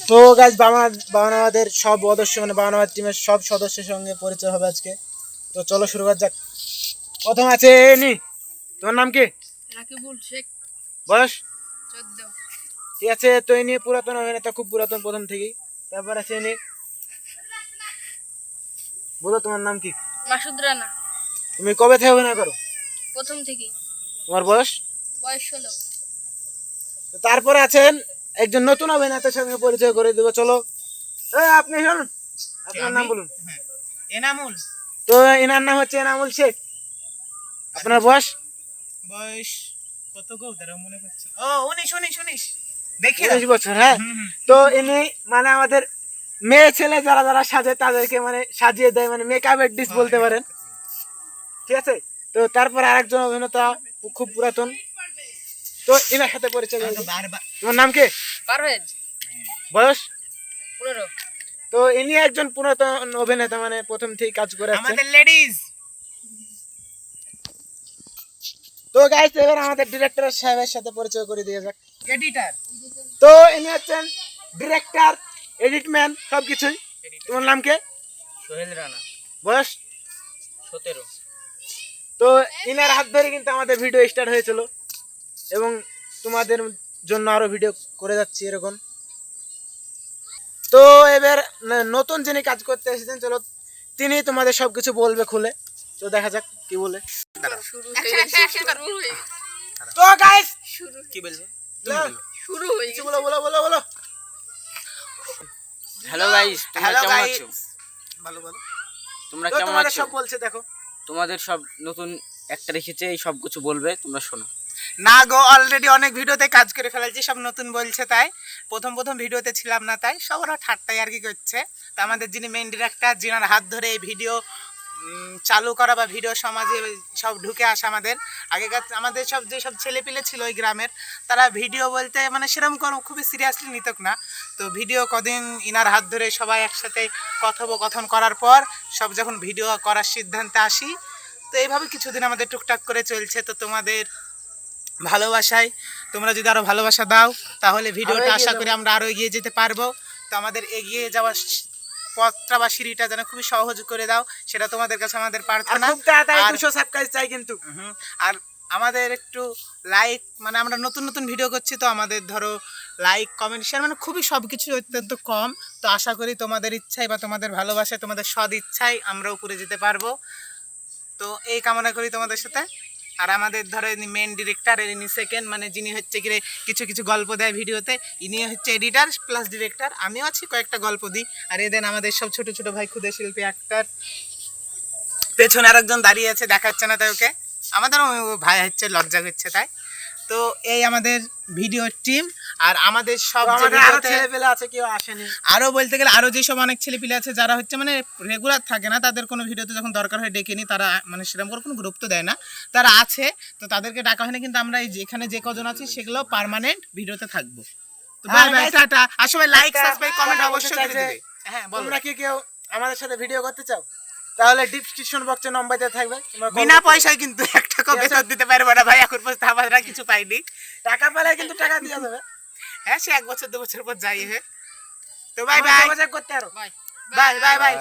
তো গাইস বাবানাবাদের সব সদস্য মানে বাবানাবাদ টিমের সব সদস্যের সঙ্গে পরিচয় হবে আজকে। তো চলো শুরু করা যাক। প্রথম আছে নি, তোমার নাম কি? রাকিবুল শেখ। বয়স 14। ঠিক আছে। তো ইনি পুরাতন অভিনেতা, খুব পুরাতন প্রথম থেকেই। তারপর আছে ইনি, বলো তোমার নাম কি? মাসুদ রানা। তুমি কবে থেকে অভিনয় করো? প্রথম থেকেই। তোমার বয়স? বয়স 16। তো তারপরে আছেন একজন নতুন অভিনেতার সঙ্গে পরিচয় করে দেবো, চলো। আপনি শুনুন, আপনার নাম বলুন। এনামুল। তো এনার নাম হচ্ছে এনামুল শেখ। আপনার বয়স? বয়স কত গো, তারা মনে করছে, ও 19 দেখি 19 বছর। হ্যাঁ। তো ইনি মানে আমাদের মেয়ে ছেলে যারা যারা সাজে তাদেরকে মানে সাজিয়ে দেয়, মানে মেকআপ আর্টিস্ট বলতে পারেন, ঠিক আছে। তো তারপর আরেকজন অভিনেতা খুব পুরাতন, তো এনার সাথে পরিচয় করে দিই। তোমার নাম কি? পারভেজ। বয়স? 15। তো ইনি একজন পুরাতন অভিনেতা, মানে প্রথম থেকে কাজ করে আসছে। আমাদের লেডিজ। তো গাইস এবার আমাদের ডিরেক্টর সাহেবের সাথে পরিচয় করে দিয়ে যাক। এডিটর। তো ইনি হচ্ছেন ডিরেক্টর, এডিটম্যান, সবকিছুই। তোমার নাম কি? সোহেল রানা। বয়স? 17। তো ইনার হাত ধরে কিন্তু আমাদের ভিডিও স্টার্ট হয়েছিল এবং তোমাদের জন্য আরো ভিডিও করে যাচ্ছি এরকম। তো এবার নতুন যিনি কাজ করতে এসেছেন, চলো তিনি তোমাদের সবকিছু বলবে খুলে। তো দেখা যাক কি বলে। তো গাইস কি বলবো? শুরু হয়ে গেছে। বলো বলো বলো বলো। হ্যালো গাইস, তোমরা কেমন আছো? ভালো ভালো। তোমরা তো কেমন তোমাদের আছো? সব বলছে, দেখো তোমাদের সব নতুন একটা রেখেছে, এই সব কিছু বলবে, তোমরা শোনো। না গো, অলরেডি অনেক ভিডিওতে কাজ করে ফেলেছি, সব নতুন বলছে তাই। প্রথম ভিডিওতে ছিলাম না তাই সব ওরা ঠাট্টাই আর কি করছে। তো আমাদের যিনি মেইন ডিরেক্টর, যিনার হাত ধরে এই ভিডিও চালু করা বা ভিডিও সমাজে সব ঢুকে আসা, আমাদের আগেকার আমাদের সব যেসব ছেলেপিলে ছিল ওই গ্রামের, তারা ভিডিও বলতে মানে সেরকম কোনো খুবই সিরিয়াসলি নিত না। তো ভিডিও কদিন ইনার হাত ধরে সবাই একসাথে কথোপকথন করার পর সব যখন ভিডিও করার সিদ্ধান্তে আসি, তো এইভাবে কিছুদিন আমাদের টুকটাক করে চলছে। তো তোমাদের ভালোবাসায় তোমরা যদি আরো ভালোবাসা দাও তাহলে ভিডিওটা আশা করি আমরা আরো এগিয়ে যেতে পারবো। তো আমাদের এগিয়ে যাওয়ার পথটা বা সিঁড়িটা যেন খুবই সহজ করে দাও, সেটা তোমাদের কাছে আমাদের প্রার্থনা। খুব তাড়াতাড়ি 200 সাবস্ক্রাইব চাই কিন্তু। আর আমাদের একটু লাইক, মানে আমরা নতুন নতুন ভিডিও করছি, তো আমাদের ধরো লাইক কমেন্ট শেয়ার মানে খুবই সব কিছু অত্যন্ত কম। তো আশা করি তোমাদের ইচ্ছায় বা তোমাদের ভালোবাসায়, তোমাদের সদ ইচ্ছায় আমরা উপরে যেতে পারবো। তো এই কামনা করি তোমাদের সাথে। আর আমাদের ধরো মেন ডিরেক্টর, ইনি সেকেন্ড, মানে যিনি হচ্ছে কি কিছু কিছু গল্প দেয় ভিডিওতে, ইনি হচ্ছে এডিটার প্লাস ডিরেক্টর। আমিও আছি, কয়েকটা গল্প দিই। আর এদের আমাদের সব ছোট ছোট ভাই, ক্ষুদে শিল্পী, অ্যাক্টর। পেছনে আরেকজন দাঁড়িয়ে আছে, দেখাচ্ছে না তাই ওকে, আমাদের ভাই হচ্ছে, লজ্জা করছে তাই। তো এই আমাদের ভিডিও টিম। আর আমাদের সব ছেলেপেলে আছে, কেউ আসেনি। আরো বলতে গেলে আরো যেসব অনেক ছেলেপিলে আছে যারা হচ্ছে মানে রেগুলার থাকে না, তাদের কোনো ভিডিওতে যখন দরকার হয় ডেকে নি, তারা মানে সেরকম করে কোনো গুরুত্ব দেয় না, তারা আছে। তো তাদেরকে ডাকা হয়নি, কিন্তু আমরা এই যেখানে যে কজন আছি সেগুলো পার্মানেন্ট ভিডিওতে থাকবো। তো বাই বাই, টাটা। আর সবাই লাইক, সাবস্ক্রাইব, কমেন্ট অবশ্যই করে দেবে। হ্যাঁ, তোমরা কি কেউ আমাদের সাথে ভিডিও করতে চাও? তাহলে ডিসক্রিপশন বক্সে নম্বর দেওয়া থাকবে, বিনা পয়সায়, কিন্তু 1 টাকা বেতন দিতে পারবো না ভাই, এখন পর্যন্ত আমরা কিছু পাইনি। টাকা পেলে কিন্তু টাকা দিয়ে দেবে। হ্যাঁ, সে 1 বছর 2 বছর পর যাই। তো বাই বাই, করতে আরো বাই বাই বাই বাই।